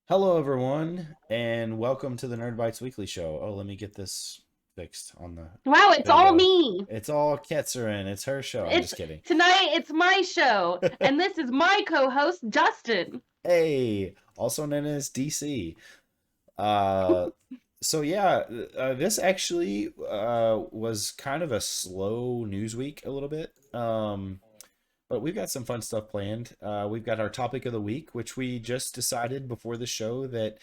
Hello, everyone, and welcome to the Nerd Bites Weekly Show. Oh, let me get this fixed on the. Wow, it's There we all go. me. It's all Ketzerin. It's her show. I'm It's just kidding. tonight, it's my show, and this is my co-host Justin. Hey, also known as DC. Uh, so yeah, this actually was kind of a slow news week a little bit. But we've got some fun stuff planned. We've got our topic of the week, which we just decided before the show that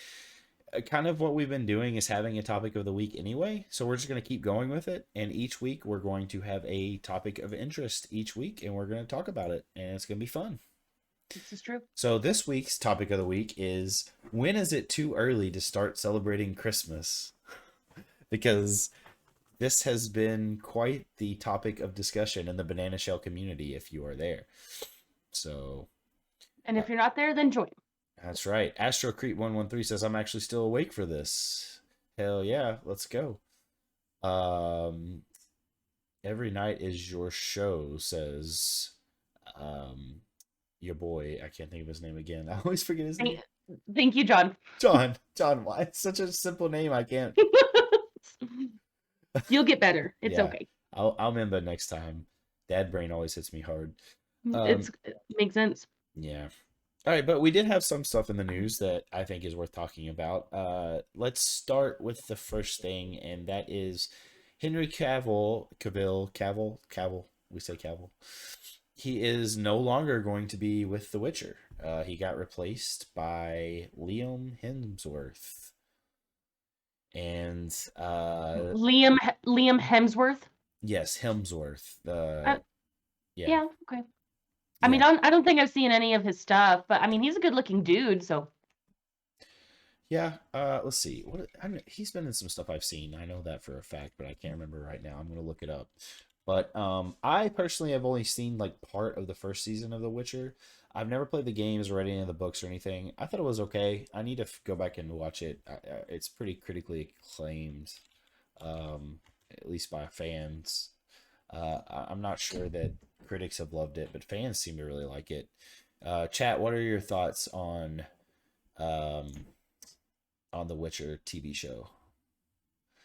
kind of what we've been doing is having a topic of the week anyway. So we're just going to keep going with it. And each week we're going to have a topic of interest each week and we're going to talk about it. And it's going to be fun. This is true. So this week's topic of the week is when is it too early to start celebrating Christmas? Because this has been quite the topic of discussion in the banana shell community if you are there. So And uh, if you're not there, then join. that's right. AstroCrete113 says I'm actually still awake for this. Hell yeah, let's go. Um, every night is your show, says um your boy. I can't think of his name again. I always forget his Thank, name. thank you, John. John. John, why? It's such a simple name. I can't. You'll get better. It's Yeah, okay. I'll remember next time. Dad brain always hits me hard. It makes sense. Yeah. All right, but we did have some stuff in the news that I think is worth talking about. Let's start with the first thing, and that is Henry Cavill. We say Cavill. He is no longer going to be with The Witcher. He got replaced by Liam Hemsworth, and Liam Hemsworth. yes, Hemsworth. Uh, Yeah, yeah, okay. I mean, yeah. I don't think I've seen any of his stuff, but I mean, he's a good-looking dude, so Yeah, let's see. He's been in some stuff I've seen. I know that for a fact, but I can't remember right now. I'm gonna look it up. But I personally have only seen like part of the first season of The Witcher. I've never played the games or read any of the books or anything. I thought it was okay. I need to go back and watch it. It's pretty critically acclaimed, at least by fans. I'm not sure that critics have loved it, but fans seem to really like it. Chat, what are your thoughts um, on the Witcher TV show?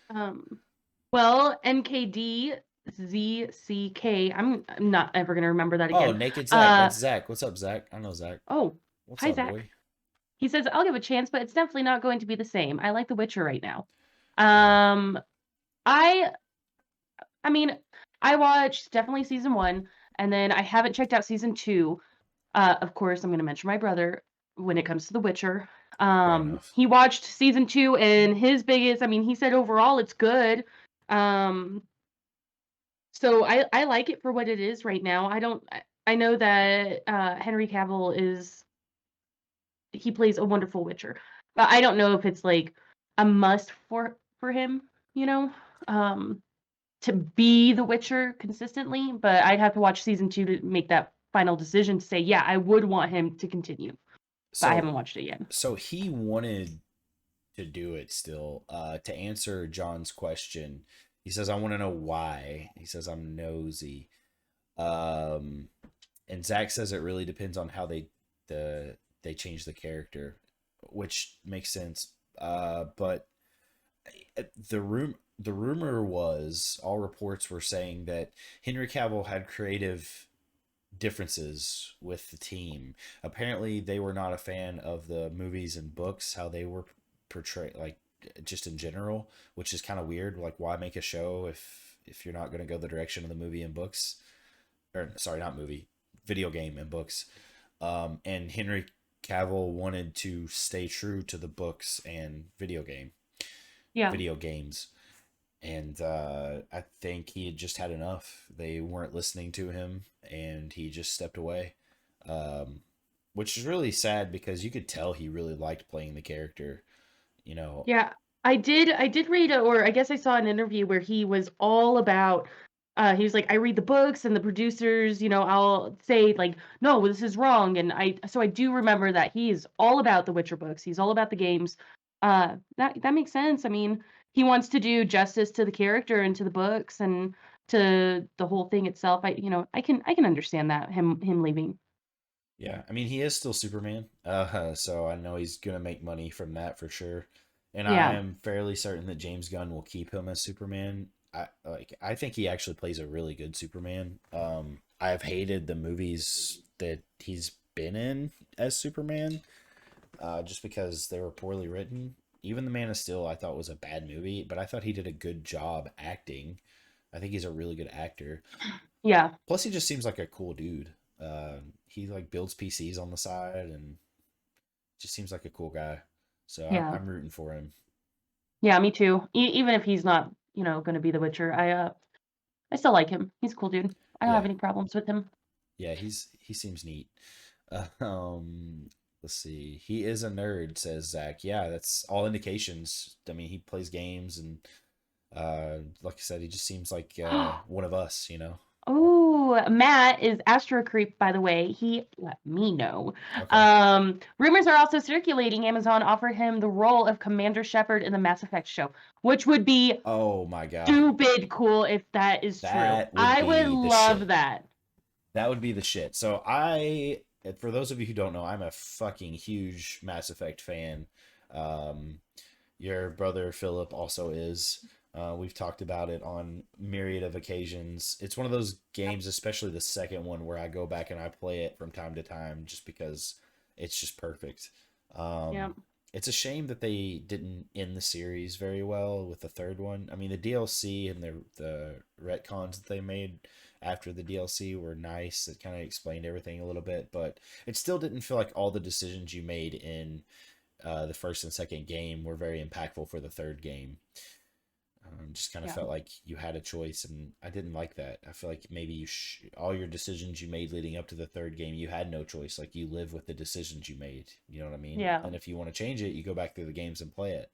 um well, NKD ZCK. I'm not ever gonna remember that Oh, again. Naked Zach. Uh That's Zach. What's up, Zach? I know Zach. oh, What's hi up, Zach. boy? He says I'll give a chance, but it's definitely not going to be the same. I like The Witcher right now. Yeah. Um I I mean, I watched definitely season 1, and then I haven't checked out season 2. Of course, I'm gonna mention my brother when it comes to The Witcher. Fair enough. He watched season 2, and his biggest, I mean, he said overall it's good. Um So I like it for what it is right now. I know that Henry Cavill is he plays a wonderful Witcher, but I don't know if it's like a must for him, you know, um, to be the Witcher consistently. But I'd have to watch season 2 to make that final decision to say, yeah, I would want him to continue, but I So, haven't watched it yet. so he wanted to do it still. To answer John's question, he says, "I want to know why." He says, "I'm nosy." Um, and Zach says it really depends on how they change the character, which makes sense. But the rumor was all reports were saying that Henry Cavill had creative differences with the team. Apparently, they were not a fan of the movies and books how they were portrayed, like just in general, which is kind of weird. Like, why make a show if you're not going to go the direction of the movie and books? Or sorry, not movie, video game and books. And Henry Cavill wanted to stay true to the books and Yeah. video games. And I think he had just had enough. They weren't listening to him, and he just stepped away. Um, which is really sad because you could tell he really liked playing the character. You know, Yeah, I did read or I guess I saw an interview where he was all about he was like, I read the books and the producers, I'll say like, no, this is wrong. And I do remember that he is all about the Witcher books. He's all about the games. That makes sense. I mean, he wants to do justice to the character and to the books and to the whole thing itself. I can understand that him leaving. Yeah, I mean he is still Superman, so I know he's gonna make money from that for sure. And I Yeah, am fairly certain that James Gunn will keep him as Superman. I think he actually plays a really good Superman. I've hated the movies that he's been in as Superman, just because they were poorly written. Even The Man of Steel I thought was a bad movie, but I thought he did a good job acting. I think he's a really good actor. yeah, Plus, he just seems like a cool dude. He like builds PCs on the side and just seems like a cool guy. So yeah, I'm rooting for him. yeah. Me too. Even if he's not, going to be the Witcher, I still like him. He's a cool dude. I don't have Yeah, any problems with him. yeah, he seems neat. Uh, um, let's see. He is a nerd, says Zach. Yeah, that's all indications. I mean, he plays games and like I said, he just seems like one of us. Oh, Matt is Astro Creep, by the way. He let me know. Okay. Rumors are also circulating Amazon offered him the role of Commander Shepard in the Mass Effect show, which would be Oh my god, stupid cool if that is true. that would I would be the love shit. that. That would be the shit. For those of you who don't know, I'm a fucking huge Mass Effect fan. Um, your brother Philip also is. We've talked about it on myriad of occasions. It's one of those games, especially the second one, where I go back and I play it from time to time just because it's just perfect. Yeah, Um, it's a shame that they didn't end the series very well with the third one. I mean, the DLC and the retcons that they made after the DLC were nice. It kind of explained everything a little bit, but it still didn't feel like all the decisions you made in the first and second game were very impactful for the third game. Just kind of yeah, felt like you had a choice, and I didn't like that. I feel like maybe all your decisions you made leading up to the third game, you had no choice. Like you live with the decisions you made. You know what I mean? yeah. And if you want to change it, you go back through the games and play it.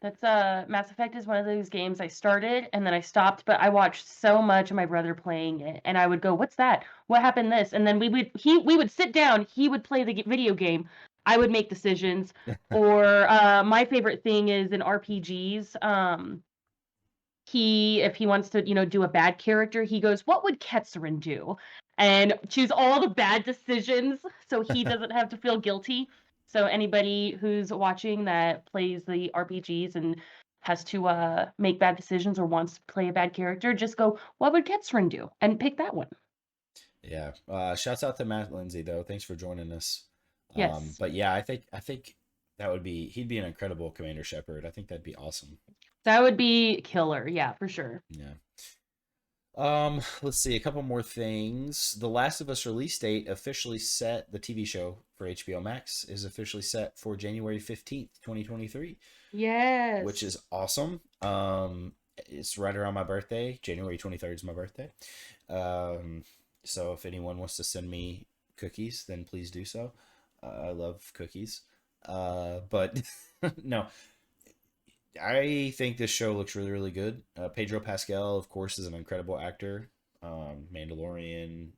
That's Mass Effect is one of those games I started and then I stopped, but I watched so much of my brother playing it, and I would go, "What's that? What happened this?" And then we would sit down, he would play the video game, I would make decisions. Or my favorite thing is in RPGs. He if he wants to, do a bad character, he goes, "What would Ketzerin do?" And choose all the bad decisions so he doesn't have to feel guilty. So anybody who's watching that plays the RPGs and has to make bad decisions or wants to play a bad character, just go, "What would Ketzerin do?" and pick that one. Yeah. Shouts out to Matt Lindsay though. Thanks for joining us. Yes. But yeah, I think that would be he'd be an incredible Commander Shepard. I think that'd be awesome. That would be killer. Yeah, for sure. Yeah. Let's see a couple more things. The Last of Us release date officially set. The TV show for HBO Max is officially set for January 15th, 2023, which Yes. is awesome. It's right around my birthday. January 23rd is my birthday. Um, so if anyone wants to send me cookies, then please do so. I love cookies. But no, I think this show looks really, really good. Pedro Pascal, of course, is an incredible actor. Mandalorian,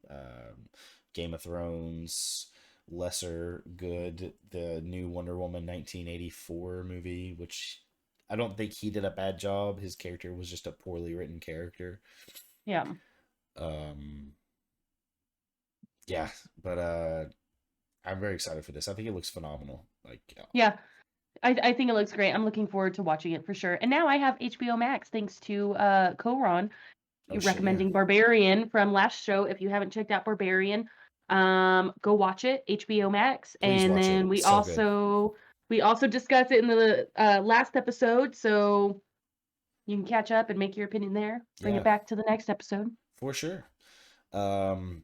um, Game of Thrones, lesser good, the new Wonder Woman 1984 movie, which I don't think he did a bad job. His character was just a poorly written character. Yeah. Um, yeah, but I'm very excited for this. I think it looks phenomenal. Like, Yeah. I think it looks great. I'm looking forward to watching it for sure. And now I have HBO Max thanks to Koron oh shit, yeah. recommending Barbarian from last show. If you haven't checked out Barbarian, go watch it, HBO Max. Please And watch it. then It's so good. we also discussed it in the last episode, so you can catch up and make your opinion there. Bring it Yeah, back to the next episode. for sure. Um,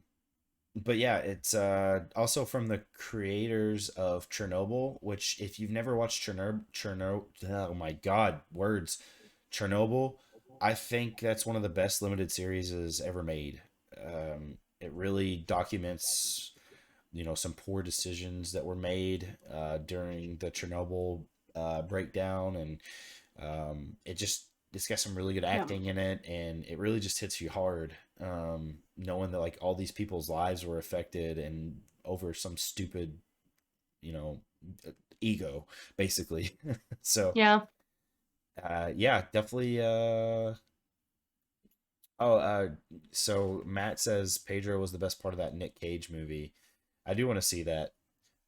but yeah, it's also from the creators of Chernobyl, which if you've never watched Chernobyl, oh my God, words, Chernobyl, I think that's one of the best limited series ever made. It really documents, some poor decisions that were made during the Chernobyl breakdown, and it's got some really good Yeah. acting in it, and it really just hits you hard, knowing that like all these people's lives were affected and over some stupid, you know, ego, basically. So Yeah. yeah, definitely. Oh, so Matt says Pedro was the best part of that Nick Cage movie. I do want to see that.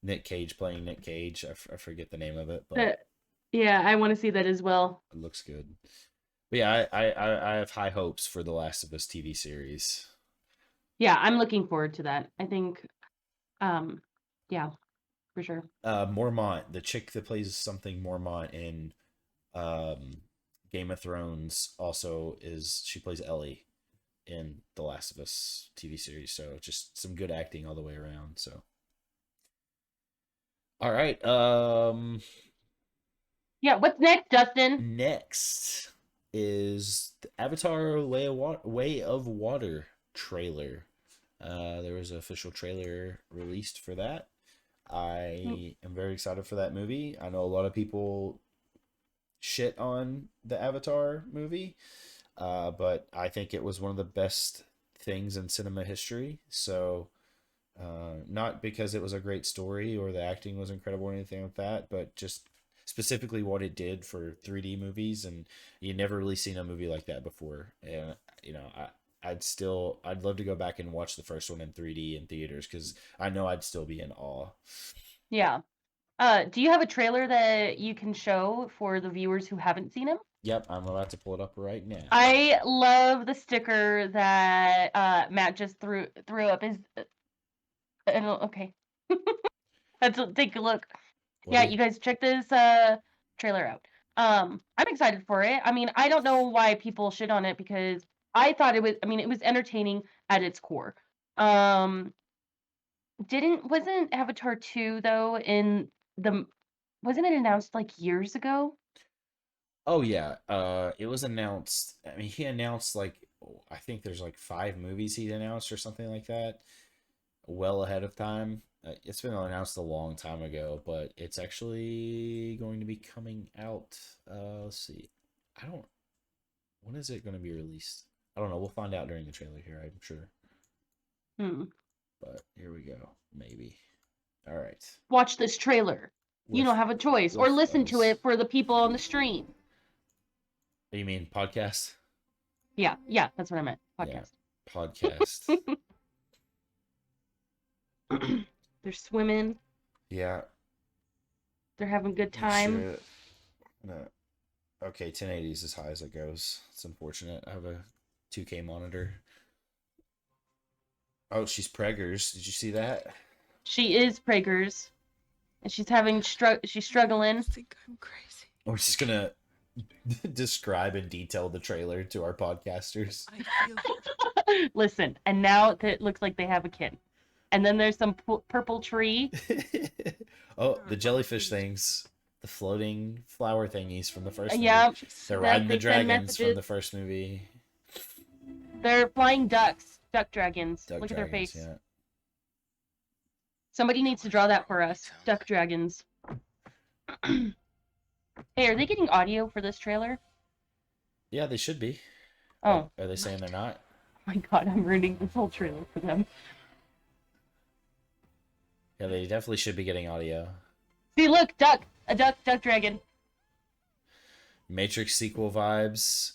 Nick Cage playing Nick Cage. I forget the name of it, but Uh, yeah, I want to see that as well. it looks good. But yeah, I have high hopes for the Last of Us TV series. Yeah, I'm looking forward to that. I think, um, yeah, for sure. Mormont, the chick that plays something Mormont in um, Game of Thrones, also is she plays Ellie in the Last of Us TV series. So just some good acting all the way around. So all right. Yeah, what's next, Justin? Next is the Avatar Way of Water trailer. There was an official trailer released for that. Mm, I am very excited for that movie. I know a lot of people shit on the Avatar movie, but I think it was one of the best things in cinema history. So, not because it was a great story or the acting was incredible or anything like that, but just specifically what it did for 3D movies. And you never really seen a movie like that before. And, you know, I'd love to go back and watch the first one in 3D in theaters because I know I'd still be in awe. yeah. Do you have a trailer that you can show for the viewers who haven't seen him? Yep, I'm about to pull it up right now. I love the sticker that Matt just threw up. Okay. Let's take a look. What Yeah, is? you guys check this trailer out. I'm excited for it. I mean, I don't know why people shit on it because I thought it was entertaining at its core. Um, didn't wasn't Avatar 2 though in the wasn't it announced like years ago? Oh yeah, it was announced. I mean, he announced like I think there's like 5 movies he announced or something like that, well ahead of time. It's been announced a long time ago, but it's actually going to be coming out. Let's see. I don't. When is it going to be released? I don't know. We'll find out during the trailer here, I'm sure. Hmm. But here we go. Maybe. All right. Watch this trailer. You With don't have a choice, or with listen to us. it for the people on the stream. You mean podcast? Yeah, yeah, that's what I meant. Yeah, Podcast. podcast. They're swimming. Yeah. They're having a good Make time. sure. No. Okay, 1080 is as high as it goes. It's unfortunate. I have a 2K monitor. Oh, she's preggers. Did you see that? She is Prager's, and she's struggling. Think I'm crazy. We're just gonna describe in detail the trailer to our podcasters. I feel Listen, and now it looks like they have a kid. And then there's some purple tree. Oh, the jellyfish things, the floating flower thingies from the first movie. Yeah, They're that riding the they send dragons from messages. the first movie. They're flying ducks, duck dragons. Duck Look at their dragons, face. yeah. Somebody needs to draw that for us. Duck dragons. Hey, are they getting audio for this trailer? Yeah, they should be. Oh, Are they saying they're not? my God, I'm ruining this whole trailer for them. Yeah, they definitely should be getting audio. See, look, duck dragon. Matrix sequel vibes.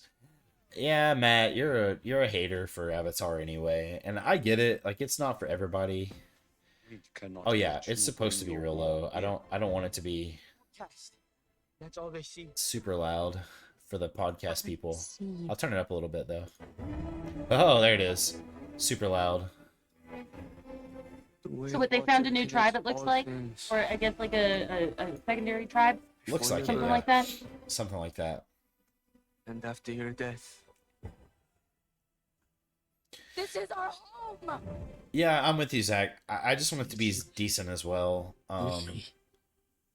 Yeah, Matt, you're a hater for Avatar anyway, and I get it. Like it's not for everybody. Oh yeah, it's supposed to be real low. I don't want it to be That's all they see. super loud for the podcast people. See. I'll turn it up a little bit though. Oh, there it is. Super loud. So what, they found a new tribe, it looks like? Or I guess like a secondary tribe? Looks like it, Something yeah. like that? Something like that. And after your death, This is our home. Yeah, I'm with you, Zach. I just want it to be decent as well.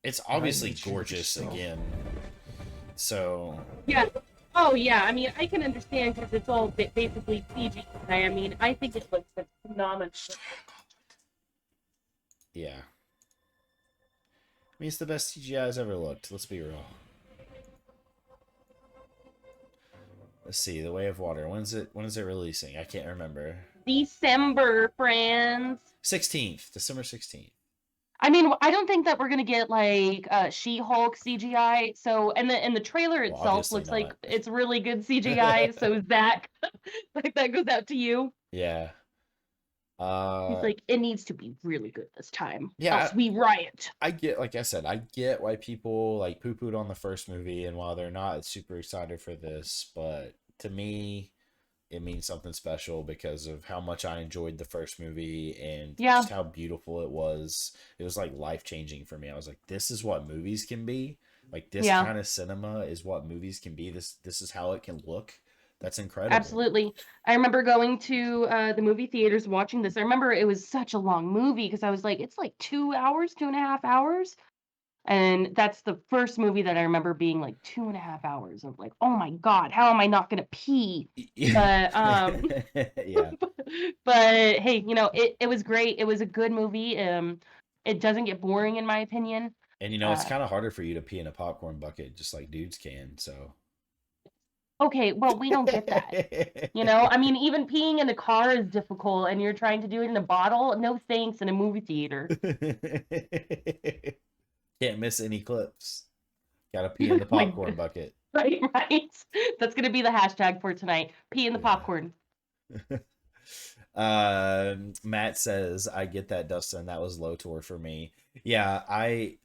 It's obviously gorgeous again. So Yeah. Oh, yeah. I mean, I can understand because it's all basically CG. I mean, I think it looks phenomenal. yeah. I mean, it's the best CGI's ever looked. Let's be real. Let's see, The Way of Water. When is it releasing? I can't remember. December, friends. 16th, December 16th. I mean, I don't think that we're gonna get like She-Hulk CGI. So, and the trailer Well, itself obviously looks like not. it's really good CGI. So Zach, like that goes out to you. Yeah. He's like, it needs to be really good this time, Yeah, else we riot. I get, like I said, I get why people like poo-pooed on the first movie, and while they're not super excited for this, but to me, it means something special because of how much I enjoyed the first movie and Yeah, just how beautiful it was. It was like life-changing for me. I was like, this is what movies can be. Like this yeah. kind of cinema is what movies can be. This is how it can look. That's incredible. Absolutely. I remember going to the movie theaters and watching this. I remember it was such a long movie because I was like, it's like 2 hours, 2.5 hours. And that's the first movie that I remember being like 2.5 hours of like, oh my God, how am I not gonna pee? Yeah. But Yeah. but hey, it was great. It was a good movie. It doesn't get boring in my opinion. And it's Uh kind of harder for you to pee in a popcorn bucket just like dudes can, so. okay, well, we don't get that. I mean, even peeing in the car is difficult, and you're trying to do it in a bottle. No thanks in a movie theater. Can't miss any clips. Gotta pee in the Like, popcorn bucket. right, right. That's gonna be the hashtag for tonight. Pee in the Yeah. popcorn. Matt says, I get that, Dustin. That was Lotor for me. Yeah,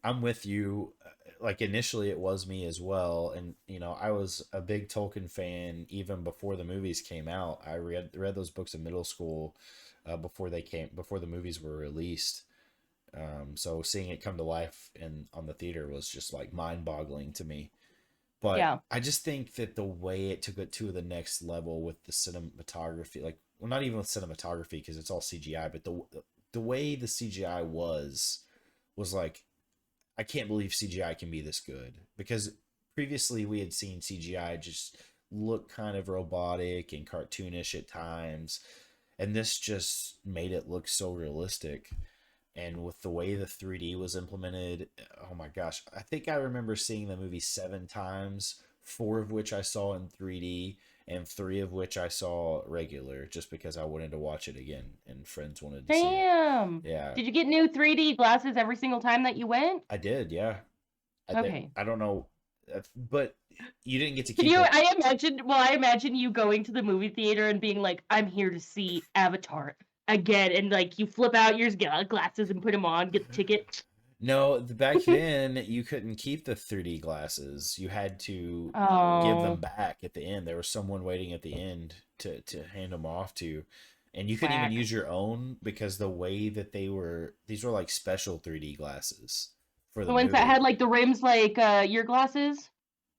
I'm with you. Like initially it was me as well. And I was a big Tolkien fan even before the movies came out. I read those books in middle school, before the movies were released. So seeing it come to life on the theater was just like mind-boggling to me. But Yeah. I just think that the way it took it to the next level with the cinematography, like, well, not even with cinematography because it's all CGI, but the way the CGI was like, I can't believe CGI can be this good, because previously we had seen CGI just look kind of robotic and cartoonish at times, and this just made it look so realistic. And with the way the 3D was implemented, oh my gosh, I think I remember seeing the movie 7 times, four of which I saw in 3D and three of which I saw regular, just because I wanted to watch it again and friends wanted to see it. Damn. Yeah, Did you get new 3D glasses every single time that you went? I did. Yeah, Okay. I don't know, but you didn't get to Can keep you? like. I imagine you going to the movie theater and being like, "I'm here to see Avatar again," and like you flip out your glasses and put them on, get the ticket. No, back then you couldn't keep the 3D glasses. You had to give them Oh, back at the end. There was someone waiting at the end to hand them off to. And you couldn't even whack. use your own because the way that these were like special 3D glasses for the The ones that had movie. like the rims, like your glasses.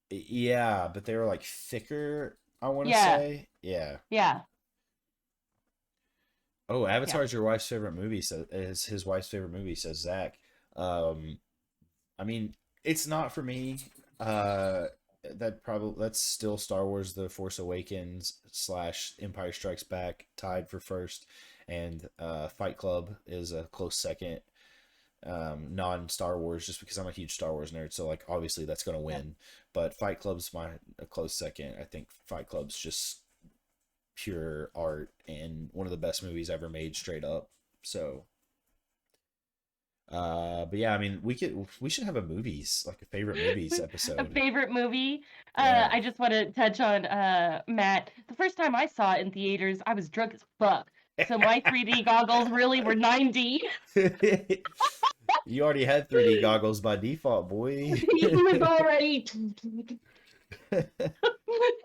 Yeah, but they were like thicker, I want to Yeah, say. Yeah. yeah, Oh, yeah. Avatar is your wife's favorite movie, so is his wife's favorite movie, says Zach. Um, I mean, it's not for me. Uh, that's still Star Wars: The Force Awakens / Empire Strikes Back tied for first, and Fight Club is a close second. Non Star Wars, just because I'm a huge Star Wars nerd, so like obviously that's gonna win. But Fight Club's a close second. I think Fight Club's just pure art and one of the best movies ever made, straight up. So but yeah, I mean, we should have a favorite movies A episode. favorite movie. Yeah. I just want to touch on Matt. The first time I saw it in theaters, I was drunk as fuck. So my 3D goggles really were 9D. You already had 3D goggles by default, boy. He was already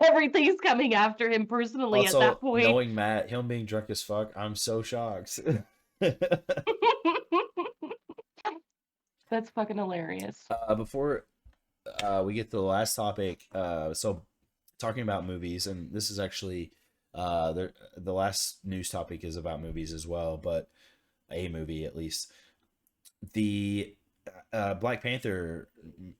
everything's coming after him personally at that Also, point. knowing Matt, him being drunk as fuck, I'm so shocked. That's fucking hilarious. Before we get to the last topic, so talking about movies, and this is actually the last news topic is about movies as well, but a movie at least. The Black Panther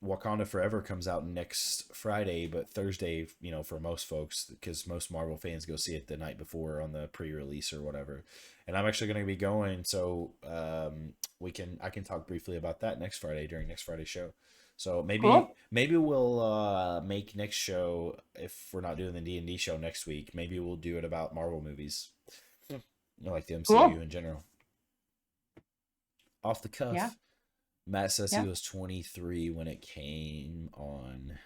Wakanda Forever comes out next Friday, but Thursday, for most folks, because most Marvel fans go see it the night before on the pre-release or whatever. And I'm actually going to be going, so I can talk briefly about that next Friday during next Friday's show. So Cool. maybe we'll make next show, if we're not doing the D&D show next week, maybe we'll do it about Marvel movies. Like the Cool. MCU in general. Off the Yeah. cuff. Matt says Yeah. he was 23 when it came on.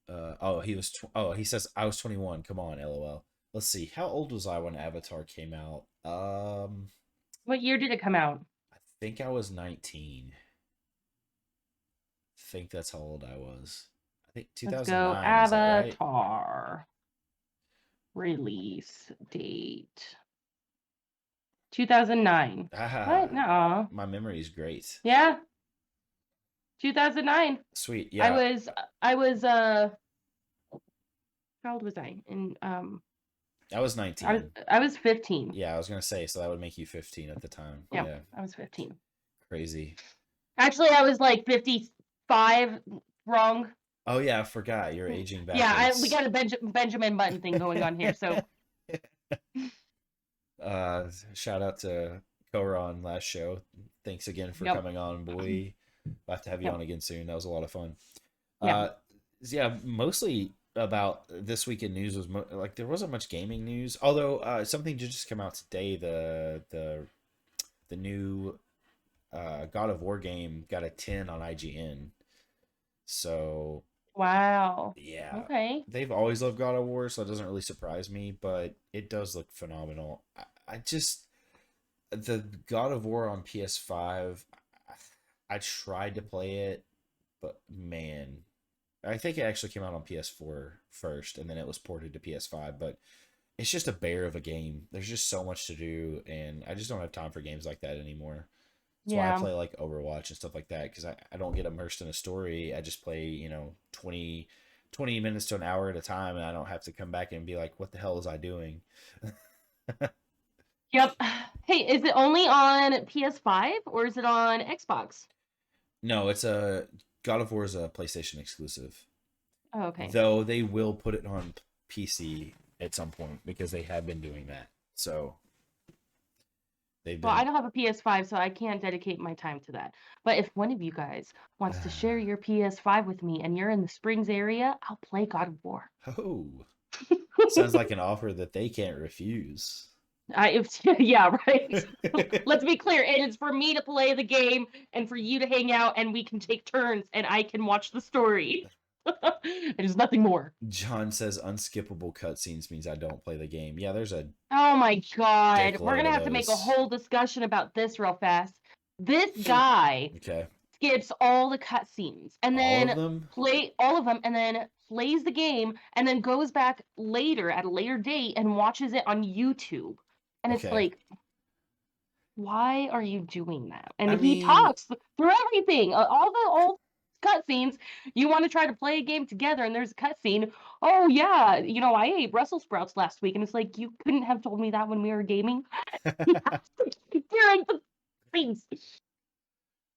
Oh, he was. He says I was 21. Come on, LOL. Let's see. How old was I when Avatar came out? What year did it come out? I think I was 19. I think that's how old I was. I think Let's go 2009. Is that right? Avatar. Release date. 2009. Ah, What? No. my memory is great. Yeah. 2009. Sweet. I Yeah. was how old was I? In I was 19. I was 15. Yeah, I was gonna say, so that would make you 15 at the time. Yeah, Yeah. I was 15. Crazy. Actually, I was like 55 wrong. Oh yeah, I forgot. You're aging Yeah, backwards. we got a Benjamin Button thing going on here, so Shout out to Cora on last show. Thanks again for Yep. coming on, boy. We'll have to have you Yep. on again soon. That was a lot of fun. Yeah. Yeah, mostly about this week in news was like there wasn't much gaming news. Although something did just come out today. The new God of War game got a 10 on IGN. So Wow. yeah, Okay. they've always loved God of War, so it doesn't really surprise me. But it does look phenomenal. I just the God of War on PS5. I tried to play it, but man, I think it actually came out on PS4 first, and then it was ported to PS5. But it's just a bear of a game. There's just so much to do, and I just don't have time for games like that anymore. That's why I Yeah. play like Overwatch and stuff like that, because I don't get immersed in a story. I just play, 20 minutes to an hour at a time, and I don't have to come back and be like, what the hell was I doing? Yep. Hey, is it only on PS5 or is it on Xbox? No, God of War is a PlayStation exclusive. Oh, okay. Though they will put it on PC at some point because they have been doing that. So they've Well, I been. don't have a PS5, so I can't dedicate my time to that. But if one of you guys wants to share your PS5 with me and you're in the Springs area, I'll play God of War. Oh, sounds like an offer that they can't refuse. Yeah, right. Let's be clear. It is for me to play the game and for you to hang out and we can take turns and I can watch the story. It is nothing more. John says unskippable cutscenes means I don't play the game. Yeah, there's a Oh my god. dick We're load gonna of have to make a those. whole discussion about this real fast. This guy Okay. skips all the cutscenes and All of then them? play all of them and then plays the game and then goes back later at a later date and watches it on YouTube. And it's Okay. like, why are you doing that? And I he mean- talks through everything, all the old cutscenes. You want to try to play a game together, and there's a cutscene. Oh yeah, I ate Brussels sprouts last week, and it's like you couldn't have told me that when we were gaming. During the things.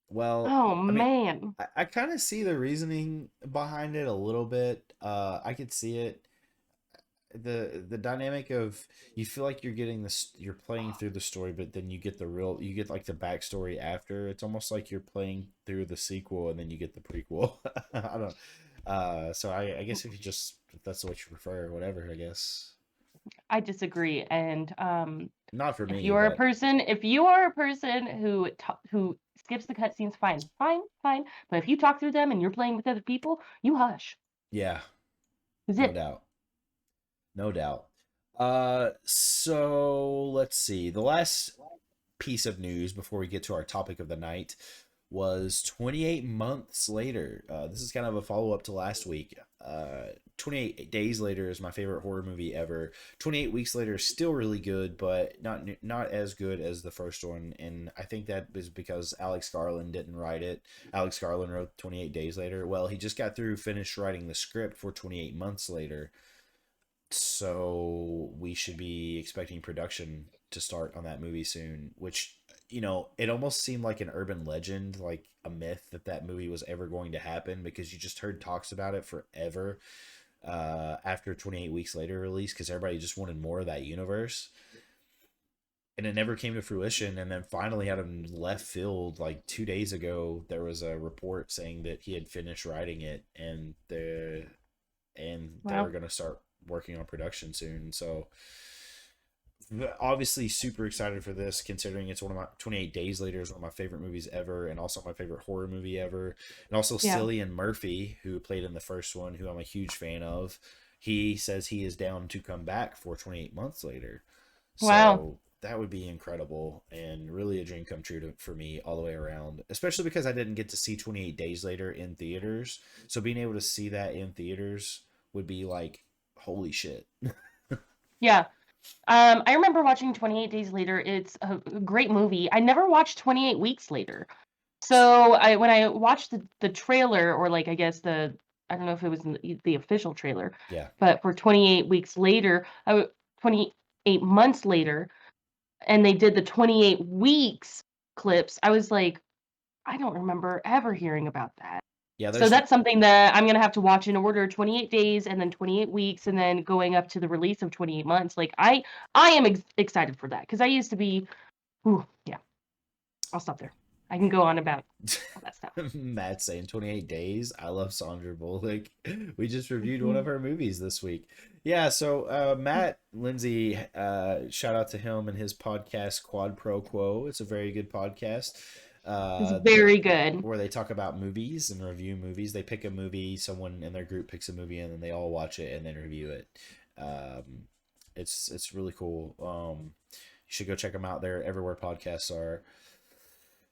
Well, Oh I mean, man. I kind of see the reasoning behind it a little bit. I could see it. The dynamic of you feel like you're getting this, you're playing through the story, but then you get you get like the backstory after. It's almost like you're playing through the sequel and then you get the prequel. I don't. So I guess if that's what you prefer, whatever. I guess I disagree, and not for me. if you are a but- person who skips the cutscenes, fine. But if you talk through them and you're playing with other people, you hush. Yeah, Is no it? doubt. No doubt. So let's see. The last piece of news before we get to our topic of the night was 28 months later. This is kind of a follow-up to last week. 28 days later is my favorite horror movie ever. 28 weeks later is still really good, but not as good as the first one. And I think that is because Alex Garland didn't write it. Alex Garland wrote 28 days later. Well, he just got finished writing the script for 28 months later. So we should be expecting production to start on that movie soon, which, it almost seemed like an urban legend, like a myth that movie was ever going to happen, because you just heard talks about it forever after 28 weeks later release, because everybody just wanted more of that universe. And it never came to fruition. And then finally, out of left field, like 2 days ago, there was a report saying that he had finished writing it, and they Wow. were going to start working on production soon. So obviously super excited for this, considering it's one of my 28 Days Later is one of my favorite movies ever, and also my favorite horror movie ever. And also Yeah. Cillian Murphy, who played in the first one, who I'm a huge fan of. He says he is down to come back for 28 months later. Wow. So that would be incredible and really a dream come true for me all the way around, especially because I didn't get to see 28 Days Later in theaters. So being able to see that in theaters would be like, holy shit. Yeah. I remember watching 28 Days Later. It's a great movie. I never watched 28 Weeks Later. So when I watched the trailer, or like I guess I don't know if it was in the official trailer, Yeah. but for 28 Weeks Later, 28 months later, and they did the 28 weeks clips, I was like, I don't remember ever hearing about that. Yeah, So there's that's something that I'm gonna have to watch in order: 28 days and then 28 weeks and then going up to the release of 28 months. Like I am excited for that because I used to be, ooh, yeah. I'll stop there. I can go on about all that stuff. Matt saying 28 days. I love Sandra Bullock. We just reviewed one of Mhm. her movies this week. Yeah, so Matt Lindsay, shout out to him and his podcast Quad Pro Quo. It's a very good podcast. It's That very good. where they talk about movies and review movies. They pick a movie, someone in their group picks a movie, and then they all watch it and then review it. Um, it's really cool. You should go check them out there everywhere podcasts are.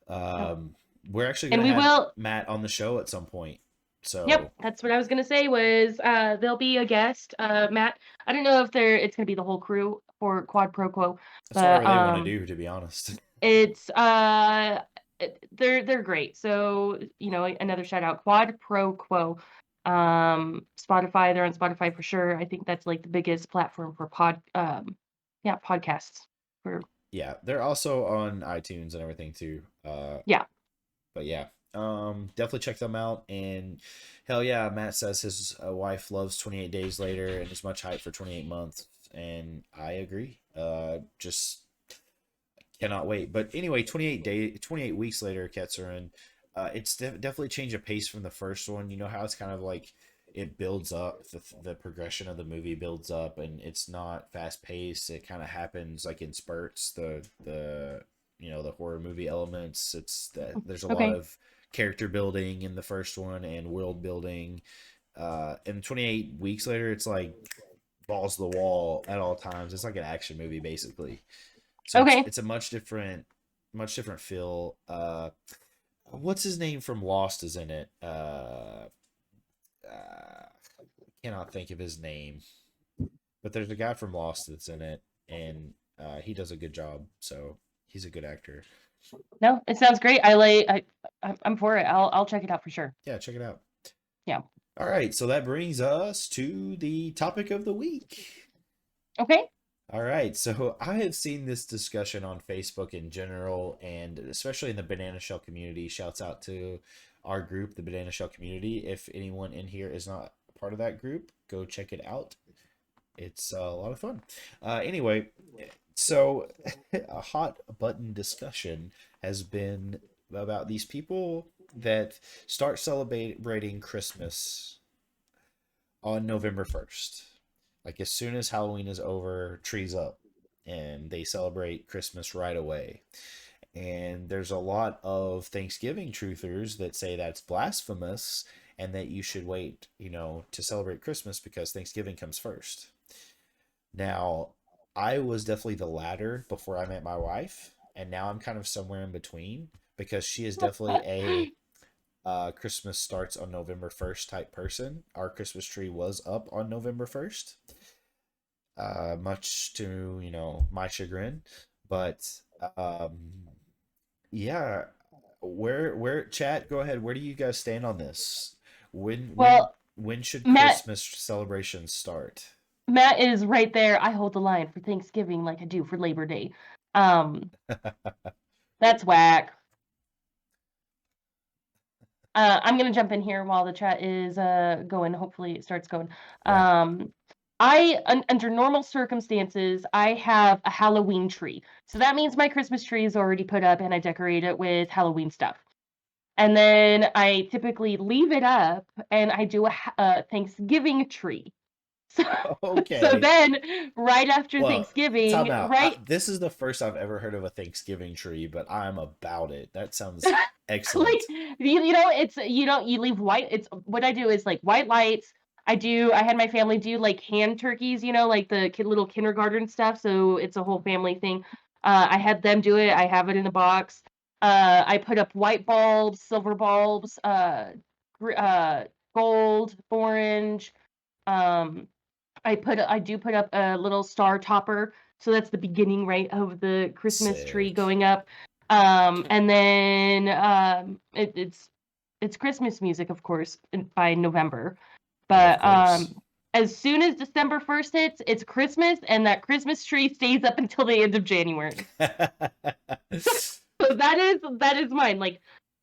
Yep. Um, we're actually And gonna we have will. Matt on the show at some point. Yep, So that's what I was gonna say. Was there'll be a guest, Matt. I don't know if it's gonna be the whole crew for Quad Pro Quo, that's but whatever they want to do, to be honest. it's they're great. So another shout out, Quad Pro Quo. Spotify, they're on Spotify for sure. I think that's like the biggest platform for podcasts for. Yeah, they're also on iTunes and everything too. Yeah. But yeah, definitely check them out. And hell yeah, Matt says his wife loves 28 Days Later and is much hype for 28 months, and I agree. Just cannot wait. But anyway, 28 weeks later, Ketzerin, it's definitely changed a pace from the first one. You know how it's kind of like it builds up, the progression of the movie builds up, and it's not fast paced. It kind of happens like in spurts. The horror movie elements. It's that there's a lot Okay. of character building in the first one and world building. And 28 weeks later, it's like balls to the wall at all times. It's like an action movie basically. So Okay. it's a much different feel. What's his name from Lost is in it? Cannot think of his name, but there's a guy from Lost that's in it, and he does a good job. So he's a good actor. No, it sounds great. I'm for it. I'll check it out for sure. Yeah, check it out. Yeah. All right, so that brings us to the topic of the week. Okay. All right, so I have seen this discussion on Facebook in general, and especially in the Banana Shell community. Shouts out to our group, the Banana Shell community. If anyone in here is not a part of that group, go check it out. It's a lot of fun. Anyway, so a hot button discussion has been about these people that start celebrating Christmas on November 1st. Like as soon as Halloween is over, trees up, and they celebrate Christmas right away. And there's a lot of Thanksgiving truthers that say that's blasphemous and that you should wait, to celebrate Christmas because Thanksgiving comes first. Now, I was definitely the latter before I met my wife, and now I'm kind of somewhere in between because she is definitely a Christmas starts on November 1st type person. Our Christmas tree was up on November 1st, much to, my chagrin. But yeah, where chat, go ahead. Where do you guys stand on this? When when Well, when should Matt Christmas celebrations start? Matt is right there. I hold the line for Thanksgiving like I do for Labor Day. Um, that's whack. I'm gonna jump in here while the chat is going. Hopefully, it starts going. Yeah. Under normal circumstances, I have a Halloween tree. So that means my Christmas tree is already put up and I decorate it with Halloween stuff. And then I typically leave it up and I do a Thanksgiving tree. So, so Okay. then, right after Well, time Thanksgiving, out. right, This is the first I've ever heard of a Thanksgiving tree, but I'm about it. That sounds like excellent. you know, it's you leave white. It's what I do is like white lights. I had my family do like hand turkeys, you know, like the little kindergarten stuff. So it's a whole family thing. I had them do it. I have it in a box. I put up white bulbs, silver bulbs, gold, orange. Um, I do put up a little star topper, so that's the beginning, right, of the Christmas tree Sick. going up. And then it's Christmas music, of course, by November. Of But course. as soon as December 1st hits, it's Christmas, and that Christmas tree stays up until the end of January. So that is mine. Like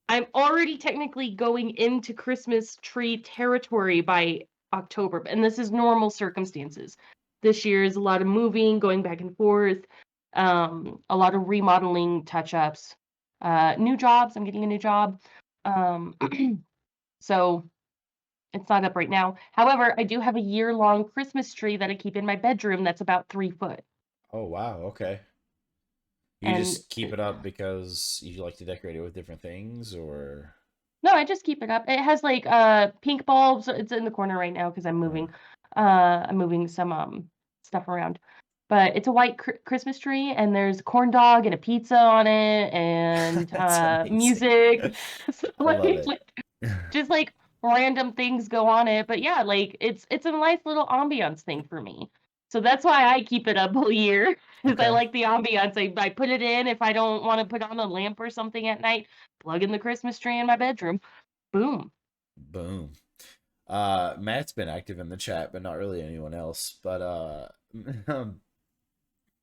I'm already technically going into Christmas tree territory by October, and this is normal circumstances. This year is a lot of moving, going back and forth, a lot of remodeling touch-ups, new jobs. I'm getting a new job, um, so it's not up right now. However, I do have a year-long Christmas tree that I keep in my bedroom that's about 3 foot, Oh wow, okay. You and just keep it up because you like to decorate it with different things, or no, I just keep it up. It has like pink bulbs. It's in the corner right now because I'm uh, moving. I'm moving some stuff around. But it's a white Christmas tree, and there's a corn dog and a pizza on it, and that's amazing. music. So, I love like, it. like just like random things go on it. But yeah, like it's a nice little ambiance thing for me. So that's why I keep it up all year, because I Okay. like the ambiance. I put it in if I don't want to put on a lamp or something at night. Plug in the Christmas tree in my bedroom. Boom. Boom. Matt's been active in the chat, but not really anyone else. But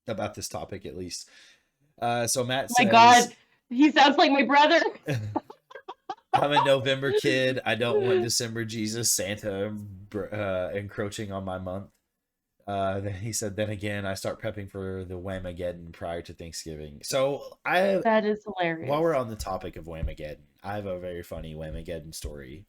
about this topic at least. So Matt My God, says, he sounds like my brother. I'm a November kid. I don't want December Jesus Santa encroaching on my month. Then he said, then again, I start prepping for the Whamageddon prior to Thanksgiving. So That is while we're hilarious. on the topic of Whamageddon, I have a very funny Whamageddon story.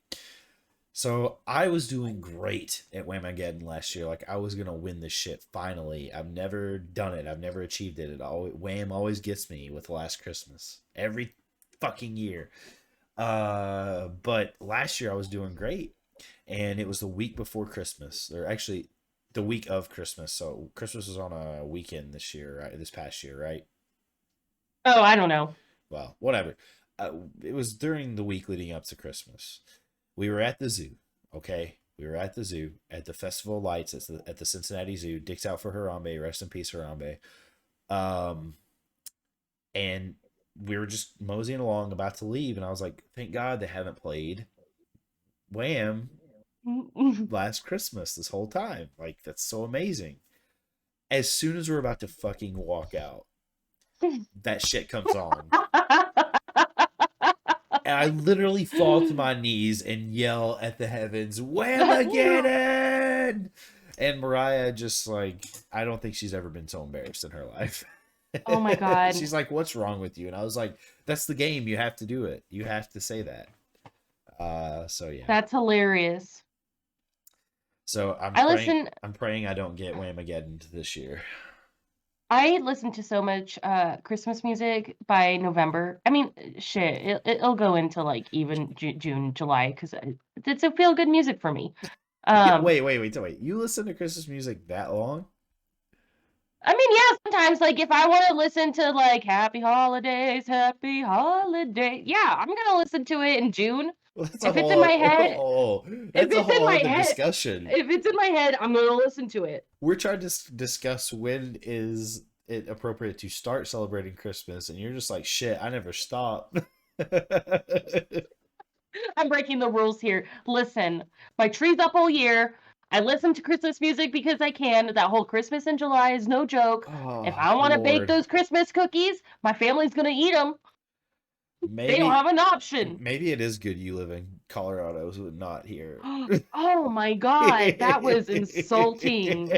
So I was doing great at Whamageddon last year. Like I was gonna win this shit finally. I've never done it. I've never achieved it. Wham always gets me with Last Christmas every fucking year. But last year I was doing great, and it was the week before Christmas, or actually the week of Christmas. So Christmas was on a weekend this year, right? This past year, right? Oh, I don't know. Well, whatever. It was during the week leading up to Christmas. We were at the zoo. Okay, we were at the zoo at the Festival of Lights at the Cincinnati Zoo. Dick's out for Harambe. Rest in peace, Harambe. Um, and we were just moseying along, about to leave, and I was like, "Thank God they haven't played Wham last Christmas this whole time. Like that's so amazing." As soon as we're about to fucking walk out, that shit comes on. And I literally fall to my knees and yell at the heavens, Whamageddon! And Mariah just like, I don't think she's ever been so embarrassed in her life. Oh my God. She's like, what's wrong with you? And I was like, that's the game. You have to do it. You have to say that. So yeah. That's hilarious. So I'm praying I don't get Whamageddon this year. I listen to so much Christmas music by November. I mean, shit, it'll go into like even June, July, because it's a feel good music for me. Yeah, Um, wait. You listen to Christmas music that long? I mean, yeah, sometimes like if I want to listen to like Happy Holidays, Happy Holiday, yeah, I'm gonna listen to it in June. Well, that's a If it's in my head, if that's a it's in whole my other head, discussion. if it's in my head, I'm gonna listen to it. We're trying to discuss when is it appropriate to start celebrating Christmas, and you're just like, shit, I never stop. I'm breaking the rules here. Listen, my tree's up all year. I listen to Christmas music because I can. That whole Christmas in July is no joke. If Oh, I want to bake Lord. those Christmas cookies, my family's gonna eat them. They don't Maybe have an option. maybe it is good you live in Colorado, not here. Oh my God, that was insulting.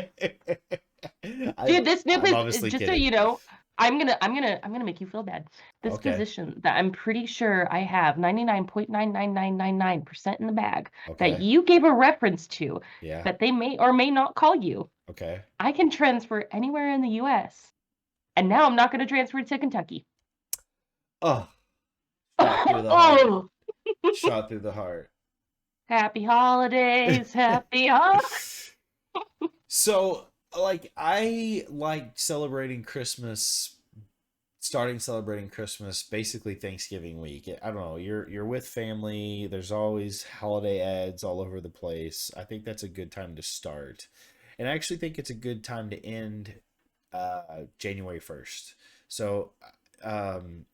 I'm Dude, this Snoop I'm is obviously just so kidding. you know, I'm gonna make you feel bad. This Okay. position that I'm pretty sure I have 99.99999% in the bag that Okay. you gave a reference to Yeah. that they may or may not call you. Okay. I can transfer anywhere in the US. And now I'm not gonna transfer to Kentucky. Oh, shot through the heart. Oh, Shot through the heart. happy holidays, happy holidays. So, like, I like celebrating Christmas, starting celebrating Christmas basically Thanksgiving week. I don't know, you're with family, there's always holiday ads all over the place. I think that's a good time to start. And I actually think it's a good time to end January 1st. So, um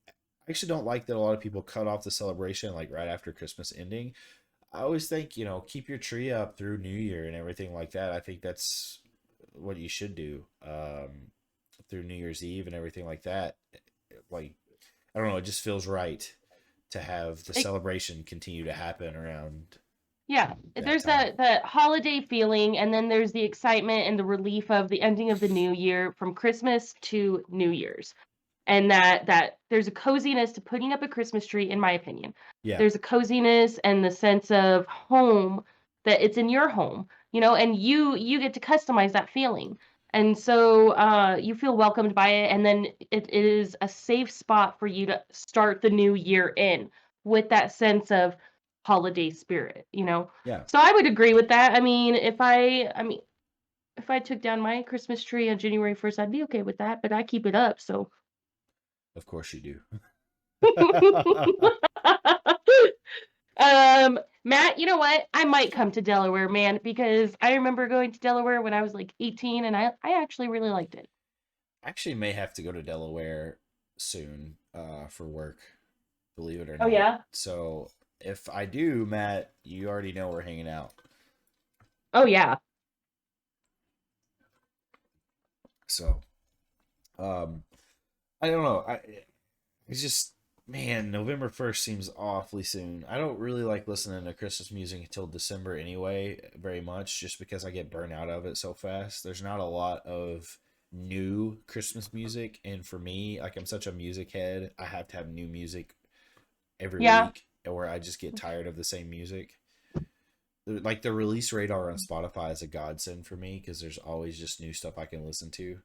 I actually don't like that a lot of people cut off the celebration like right after Christmas ending. I always think, keep your tree up through New Year and everything like that. I think that's what you should do through New Year's Eve and everything like that. Like, I don't know, it just feels right to have the It- celebration continue to happen around Yeah, that there's time. that holiday feeling, and then there's the excitement and the relief of the ending of the new year from Christmas to New Year's. And that there's a coziness to putting up a Christmas tree, in my opinion. Yeah. There's a coziness and the sense of home that it's in your home, and you get to customize that feeling. And so you feel welcomed by it, and then it is a safe spot for you to start the new year in with that sense of holiday spirit. Yeah. So I would agree with that. I mean, if I took down my Christmas tree on January 1st, I'd be okay with that, but I keep it up, so Of course you do. Matt, you know what? I might come to Delaware, man, because I remember going to Delaware when I was like 18 and I actually really liked it. Actually may have to go to Delaware soon for work, believe it or Oh not. yeah? So if I do, Matt, you already know we're hanging out. Oh yeah. So, I don't know. It's just, man, November 1st seems awfully soon. I don't really like listening to Christmas music until December anyway, very much, just because I get burnt out of it so fast. There's not a lot of new Christmas music, and for me, like, I'm such a music head, I have to have new music every Yeah. week, or I just get tired of the same music. Like, the release radar on Spotify is a godsend for me because there's always just new stuff I can listen to.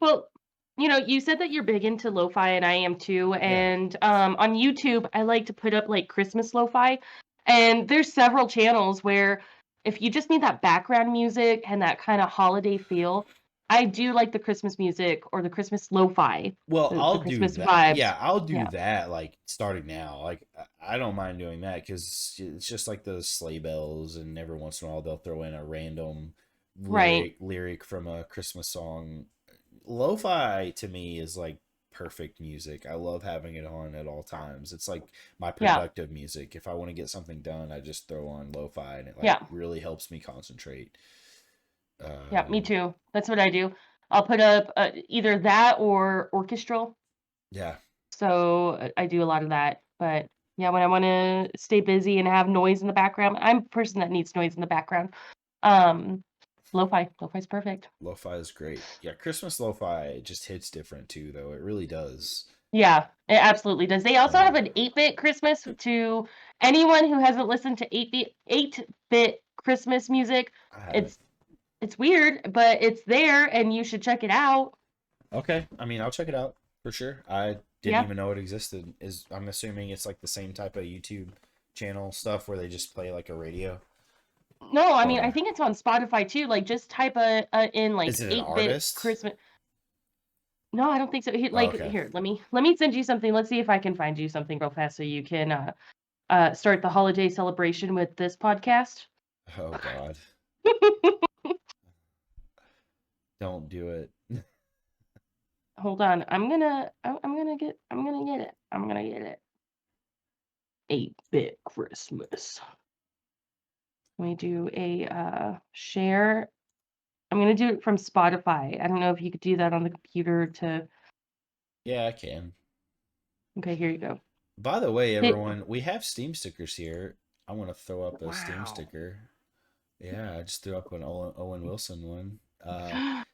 Well, you said that you're big into lo-fi and I am too. Yeah. And on YouTube, I like to put up like Christmas lo-fi. And there's several channels where if you just need that background music and that kind of holiday feel, I do like the Christmas music or the Christmas lo-fi, Well, the I'll do Christmas that. vibes. Yeah, I'll do Yeah. that like starting now. Like, I don't mind doing that because it's just like those sleigh bells, and every once in a while they'll throw in a random Right. lyric from a Christmas song. Lo-fi to me is like perfect music. I love having it on at all times. It's like my Yeah. productive music. If I want to get something done, I just throw on lo-fi, and it like Yeah. really helps me concentrate. Yeah. Me Um, too. That's what I do. I'll put up either that or orchestral. yeah. So I do a lot of that. But yeah, when I want to stay busy and have noise in the background, I'm a person that needs noise in the background. Um, lo-fi's perfect. Lo-fi is great. Yeah, Christmas lo-fi just hits different too, though. It really does. Yeah, it absolutely does. They also have Um, an 8-bit Christmas to anyone who hasn't listened to 8-bit Christmas music. I haven't. It's weird, but it's there and you should check it out. Okay, I mean, I'll check it out for sure. I didn't Yeah. even know it existed. I'm assuming it's like the same type of YouTube channel stuff where they just play like a radio. No, I mean, I Or think it's on Spotify too. Like just type in like is it an 8-bit artist? Christmas. No, I don't think so. Here, Oh, like okay. here, let me send you something. Let's see if I can find you something real fast so you can start the holiday celebration with this podcast. Oh God, don't do it. Hold on. I'm gonna get it. 8-bit Christmas. Let me do a share. I'm gonna do it from Spotify. I don't know if you could do that on the computer to Yeah, I can. okay, here you go. By the way, Hit everyone, we have Steam stickers here. I want to throw up a Steam Wow. sticker. Yeah, I just threw up an Owen Wilson one.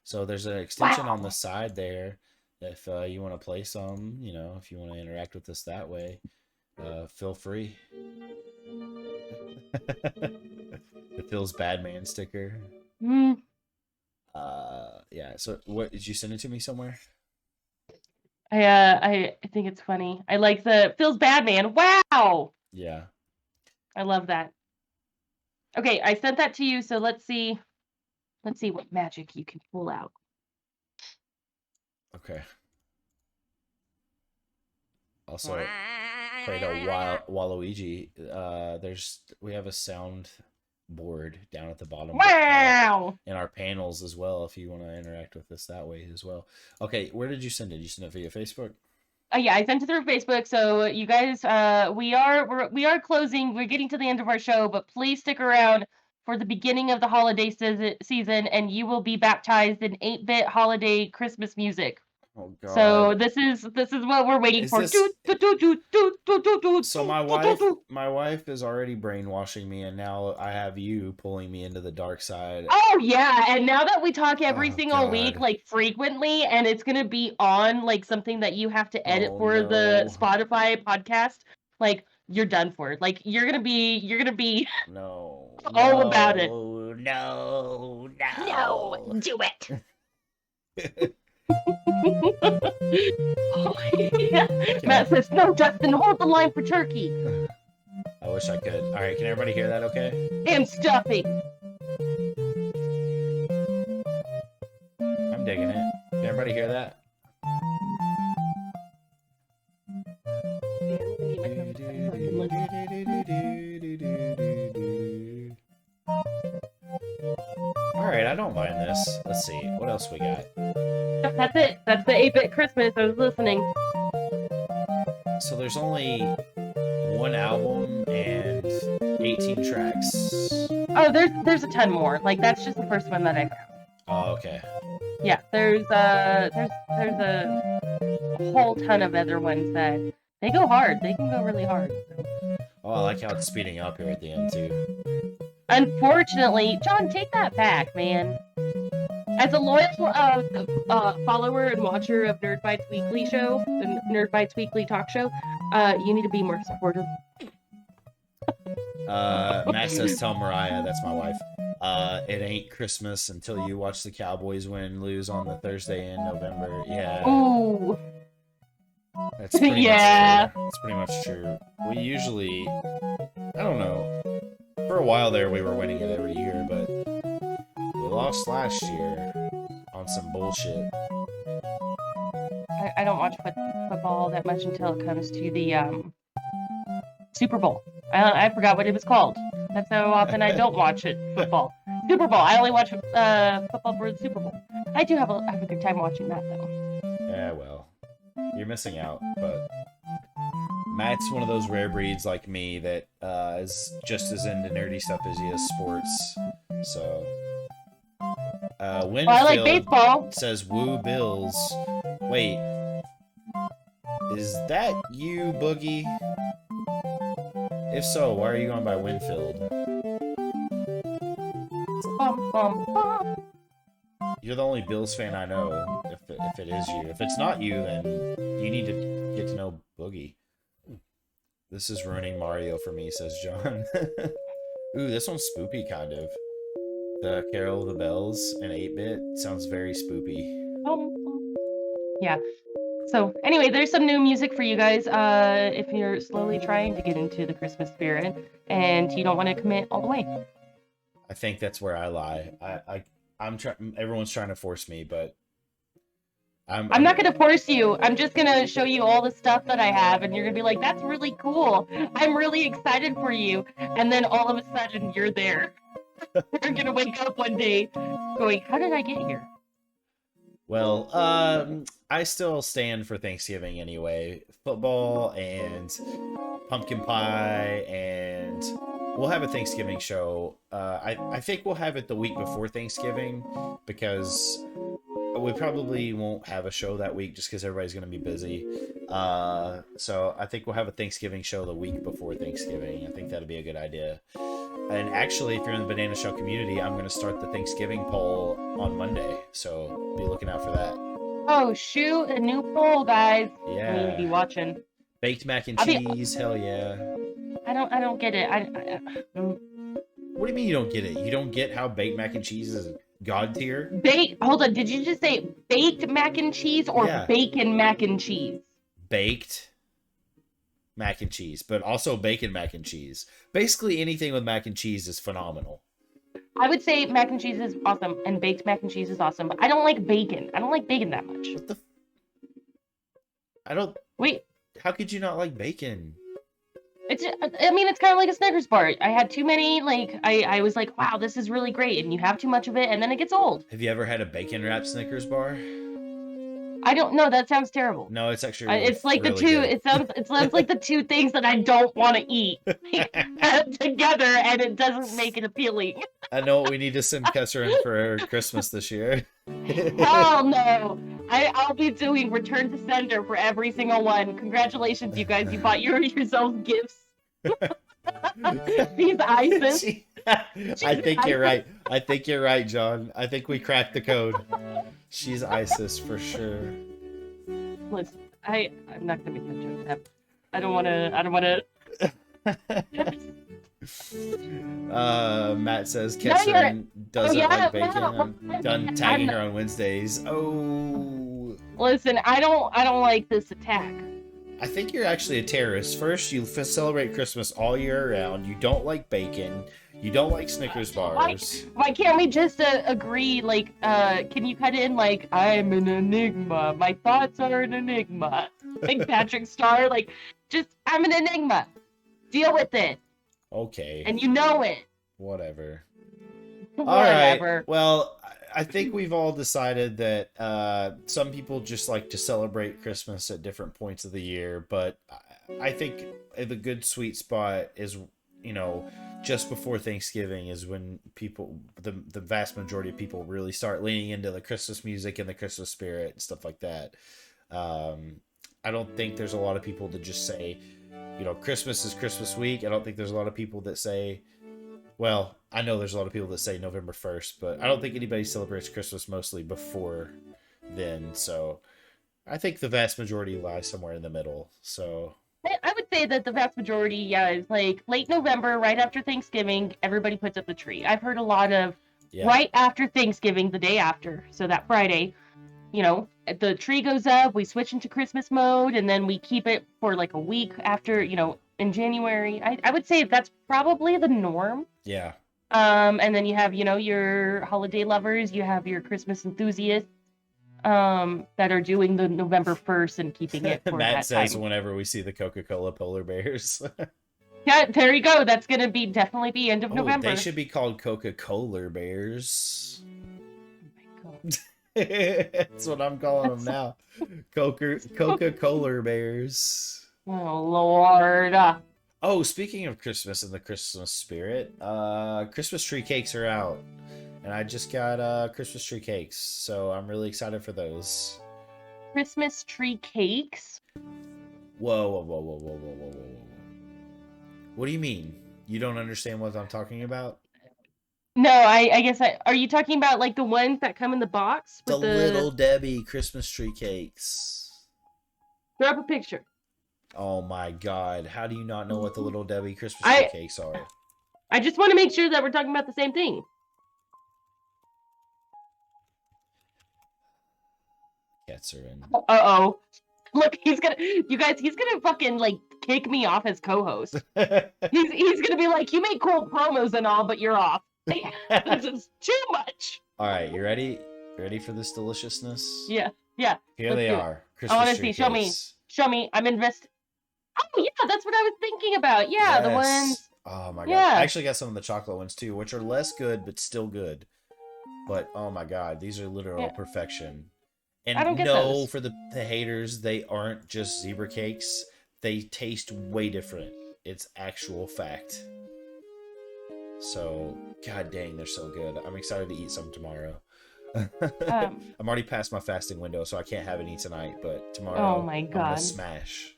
So there's an extension on the wow. side there if you want to play some, if you want to interact with us that way, feel free. The Phil's Bad Man sticker. Mm, Yeah. So, what did you send it to me somewhere? I think it's funny. I like the Phil's Bad Man. Wow, Yeah. I love that. Okay, I sent that to you. So let's see what magic you can pull out. Okay. Also, played a Waluigi. We have a sound board down at the bottom. Wow. In our panels as well, if you want to interact with us that way as well. Okay, where did you send it? You send it via Facebook? Yeah, I sent it through Facebook. So you guys, we are closing. We're getting to the end of our show, but please stick around for the beginning of the holiday season, and you will be baptized in 8-bit holiday Christmas music. Oh So God. this is what we're waiting Is for. this- So my wife is already brainwashing me, and now I have you pulling me into the dark side. Oh yeah, and now that we talk every Oh, single week, God. like frequently, and it's gonna be on like something that you have to edit Oh, for the no. Spotify podcast, like you're done for. Like you're gonna be No. all about it. No. No, do it. Matt says, "No, Justin, hold the line for turkey I wish I could. All right, can everybody hear that? Okay. and stuffing." I'm digging it. Can everybody hear that? All right, I don't mind this. Let's see. What else we got? That's it. That's the 8-bit Christmas. I was listening. So there's only one album and 18 tracks. Oh, there's a ton more. Like that's just the first one that I found. Oh, okay. Yeah, there's a whole ton of other ones that they go hard. They can go really hard. Oh, I like how it's speeding up here at the end too. Unfortunately, John, take that back, man. As a loyal follower and watcher of Nerd Bites Weekly show, the Nerd Bites Weekly talk show, you need to be more supportive. Matt says, "Tell Mariah, that's my wife. It ain't Christmas until you watch the Cowboys win lose on the Thursday in November." Yeah, Ooh. that's pretty Yeah. much true. It's pretty much true. We usually, I don't know. For a while there, we were winning it every year, but we lost last year on some bullshit. I don't watch football that much until it comes to the Super Bowl. I forgot what it was called. That's how often I don't watch it. Football. Super Bowl. I only watch football for the Super Bowl. I do have a good time watching that though. Yeah, well, you're missing out, but Matt's one of those rare breeds like me that is just as into nerdy stuff as he is sports. So, Well, I like Winfield baseball. says, "Woo Bills." Wait, is that you, Boogie? If so, why are you going by Winfield? Bum, bum, bum. You're the only Bills fan I know. If it is you, if it's not you, then you need to get to know Boogie. This is ruining Mario for me, says John. Ooh, this one's spoopy, kind of. The Carol of the Bells in 8-bit sounds very spoopy. Bum, bum. Yeah. So anyway, there's some new music for you guys. If you're slowly trying to get into the Christmas spirit and you don't want to commit all the way. I think that's where I lie. I'm trying. Everyone's trying to force me, but I'm not gonna force you. I'm just gonna show you all the stuff that I have, and you're gonna be like, "That's really cool. I'm really excited for you." And then all of a sudden, you're there. You're gonna wake up one day, going, "How did I get here?" Well, I still stand for Thanksgiving anyway. Football and pumpkin pie, and we'll have a Thanksgiving show. I think we'll have it the week before Thanksgiving because we probably won't have a show that week just because everybody's going to be busy. So I think we'll have a Thanksgiving show the week before Thanksgiving. I think that'll be a good idea. And actually, if you're in the Banana Shell community, I'm going to start the Thanksgiving poll on Monday. So be looking out for that. Oh shoot, a new poll, guys. I mean, be Yeah. watching. Baked mac and I'll be- cheese. Hell yeah. I don't get it. What do you mean you don't get it? You don't get how baked mac and cheese is god tier? Hold on, did you just say baked mac and cheese or Yeah. bacon mac and cheese? Baked mac and cheese, but also bacon mac and cheese. Basically anything with mac and cheese is phenomenal. I would say mac and cheese is awesome and baked mac and cheese is awesome, but I don't like bacon. I don't like bacon that much. What the I don't Wait, how could you not like bacon? I mean, it's kind of like a Snickers bar. I had too many, like, I was like, wow, this is really great, and you have too much of it, and then it gets old. Have you ever had a bacon wrapped Snickers bar? I don't know. That sounds terrible. No, it's actually really, It's like really the two. good. It sounds like the two things that I don't want to eat together, and it doesn't make it appealing. I know what we need to send Kesser in for Christmas this year. Hell no! I'll be doing return to sender for every single one. Congratulations, you guys! You bought yourselves gifts. She's ISIS. I think you're right. I think you're right, John. I think we cracked the code. She's ISIS for sure. Listen, I'm not gonna make that joke. I don't want to. Matt says No, Ketserin doesn't yeah, like bacon. no. I'm done tagging her on Wednesdays. Oh, Listen, I don't like this attack. I think you're actually a terrorist. First, you celebrate Christmas all year round. You don't like bacon. You don't like Snickers bars. Why can't we just agree? Like, can you cut in like I'm an enigma? My thoughts are an enigma. Like Patrick Star, like just I'm an enigma. Deal with it, Okay. and you know it. Whatever. Whatever. All right. Well, I think we've all decided that some people just like to celebrate Christmas at different points of the year, but I think the good sweet spot is, you know, just before Thanksgiving is when people, the vast majority of people really start leaning into the Christmas music and the Christmas spirit and stuff like that. I don't think there's a lot of people that just say, you know, Christmas is Christmas week. I don't think there's a lot of people that say, well, I know there's a lot of people that say November 1st, but I don't think anybody celebrates Christmas mostly before then. So I think the vast majority lies somewhere in the middle. So I would say that the vast majority, yeah, is like late November, right after Thanksgiving, everybody puts up the tree. I've heard a lot of right after Thanksgiving, the day after, so that Friday, you know, the tree goes up, we switch into Christmas mode, and then we keep it for like a week after, you know, in January. I would say that's probably the norm. Yeah. And then you have, you know, your holiday lovers, you have your Christmas enthusiasts, that are doing the November 1st and keeping it for Matt that says time. whenever we see the Coca-Cola polar bears. Yeah, there you go. That's gonna be definitely be end of November. They should be called Coca-Cola bears. Oh my God. That's what I'm calling them now. Coca-Cola bears. Oh Lord. Oh, speaking of Christmas and the Christmas spirit, Christmas tree cakes are out. And I just got Christmas tree cakes, so I'm really excited for those. Christmas tree cakes? Whoa, whoa, whoa, whoa, whoa, whoa, whoa, whoa. What do you mean? You don't understand what I'm talking about? No, I guess are you talking about like the ones that come in the box The with Little Debbie Christmas tree cakes. grab a picture. Oh my God. How do you not know what the Little Debbie Christmas tree cakes are? I just want to make sure that we're talking about the same thing. Cats are in. Uh-oh. Look, he's gonna fucking like kick me off as co-host. He's gonna be like, you make cool promos and all, but you're off. This is too much. All right, you ready? You ready for this deliciousness? Yeah. Here let's they do it. are. Christmas I want to tree see. Show me. cakes. Show me. I'm invested. Oh yeah, that's what I was thinking about. Yeah, the Yes. ones. Oh my God. Yeah. I actually got some of the chocolate ones too, which are less good but still good. But oh my God, these are literal Yeah. perfection. I And don't get no, those. for the haters, they aren't just zebra cakes. They taste way different. It's actual fact. So, God dang, they're so good. I'm excited to eat some tomorrow. I'm already past my fasting window, so I can't have any tonight. But tomorrow, Oh my I'm gonna God. smash.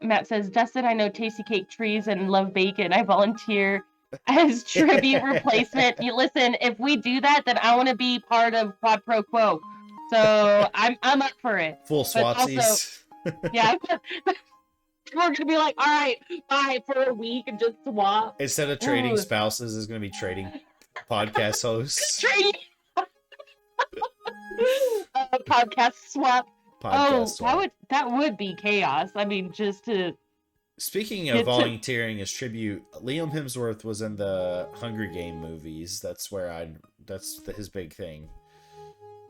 Matt says, Dustin, I know tasty cake trees and love bacon. I volunteer as tribute replacement. You listen, if we do that, then I want to be part of Quad Pro Quo. So I'm up for it. Full But also, swapsies. yeah, we're gonna be like, all right, bye for a week and just swap. Instead of trading Ooh. spouses, is going to be trading podcast hosts. Trade. Podcast swap. Podcast swap. That would be chaos. I mean, just to Speaking of Get to- volunteering as tribute, Liam Hemsworth was in the Hunger Game movies. That's his big thing.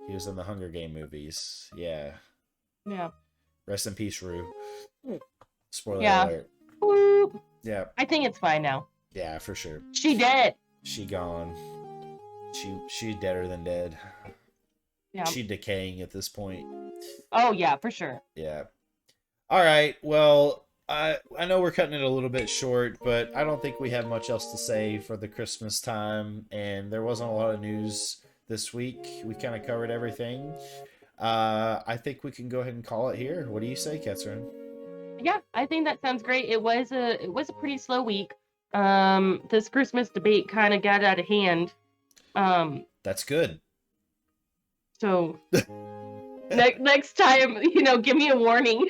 He was in the Hunger Game movies. Yeah. yeah. Rest in peace, Rue. Spoiler Yeah. alert. Whoop. Yeah. I think it's fine now. Yeah, for sure. She dead. She gone. She deader than dead. Yeah. She decaying at this point. Oh yeah, for sure. Yeah. All right. Well, I know we're cutting it a little bit short, but I don't think we have much else to say for the Christmas time, and there wasn't a lot of news this week. We kind of covered everything. I think we can go ahead and call it here. What do you say, Catherine? Yeah, I think that sounds great. It was a pretty slow week. This Christmas debate kind of got out of hand. That's good. So next time, give me a warning.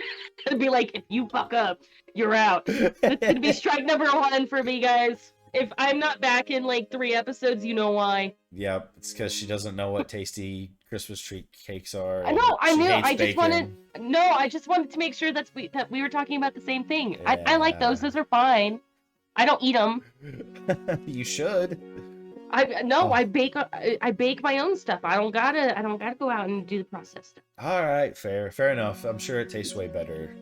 It'd be like, if you fuck up, you're out. It's gonna be strike number 1 for me, guys. If I'm not back in like 3 episodes, you know why. Yep, it's because she doesn't know what tasty Christmas tree cakes are. I know, I and she knew. hates I just wanted. bacon. No, I just wanted to make sure that we were talking about the same thing. I like those. Yeah. Those are fine. I don't eat them. You should. I bake my own stuff. I don't gotta go out and do the process stuff. All right, fair enough. I'm sure it tastes way better,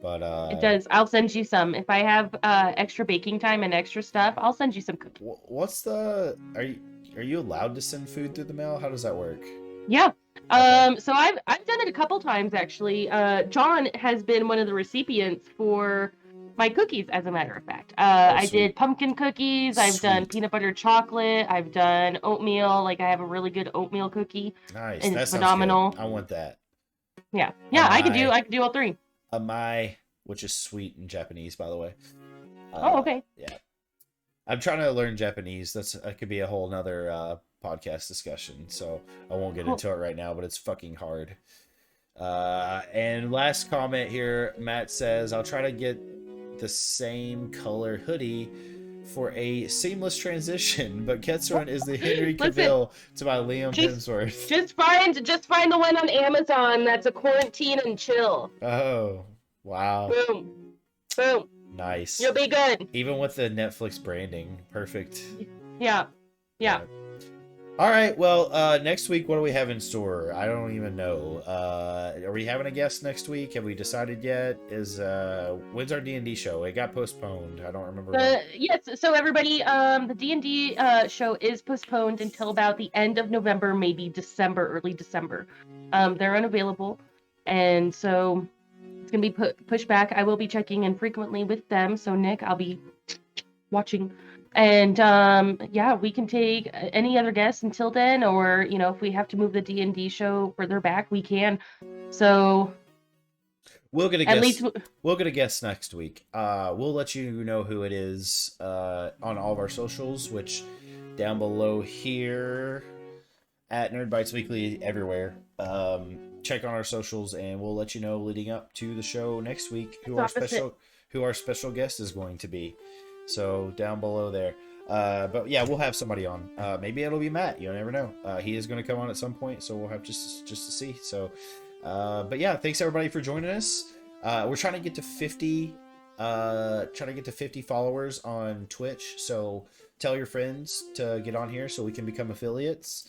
but It does. I'll send you some if I have extra baking time and extra stuff. I'll send you some cookies. What's the? Are you allowed to send food through the mail? How does that work? Yeah. Okay. So I've done it a couple times actually. John has been one of the recipients for my cookies, as a matter of fact. I sweet. did pumpkin cookies. I've done Sweet. peanut butter chocolate. I've done oatmeal. Like I have a really good oatmeal cookie. Nice. And That it's sounds phenomenal. good. I want that. Yeah. I could do all 3. Amai, which is sweet in Japanese, by the way. Oh, okay. Yeah. I'm trying to learn Japanese. That could be a whole nother podcast discussion, so I won't get Cool. into it right now, but it's fucking hard. And last comment here, Matt says, I'll try to get the same color hoodie for a seamless transition, but Ketsuran is the Henry Listen, Cavill to my Liam just- Hemsworth. Just find the one on Amazon that's a quarantine and chill. Oh, wow. Boom. Nice. You'll be good. Even with the Netflix branding. Perfect. Yeah. All right. Well, next week, what do we have in store? I don't even know. Are we having a guest next week? Have we decided yet? When's our D&D show? It got postponed. I don't remember. when. Yes. So everybody, the D&D show is postponed until about the end of November, maybe December, early December. They're unavailable, and so it's gonna be pushed back. I will be checking in frequently with them. So Nick, I'll be watching. And we can take any other guests until then, or if we have to move the D&D show further back, we can. So We'll get a at guest. least We'll get a guest next week. We'll let you know who it is on all of our socials, which down below here at Nerd Bites Weekly everywhere. Check on our socials, and we'll let you know leading up to the show next week who our special guest is going to be. So down below there. But yeah, we'll have somebody on. Maybe it'll be Matt. You never know. He is going to come on at some point, so we'll have just to see. So, but yeah, thanks everybody for joining us. We're trying to get to 50. Trying to get to 50 followers on Twitch. So tell your friends to get on here so we can become affiliates.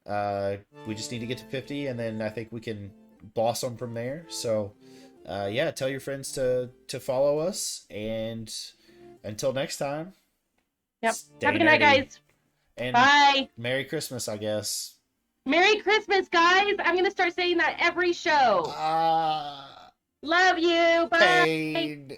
We just need to get to 50, and then I think we can blossom from there. So, yeah, tell your friends to follow us, and until next time. Yep. Stay Have a good night, nerdy. guys. And Bye. Merry Christmas, I guess. Merry Christmas, guys. I'm gonna start saying that every show. Love you. Bye. Pain.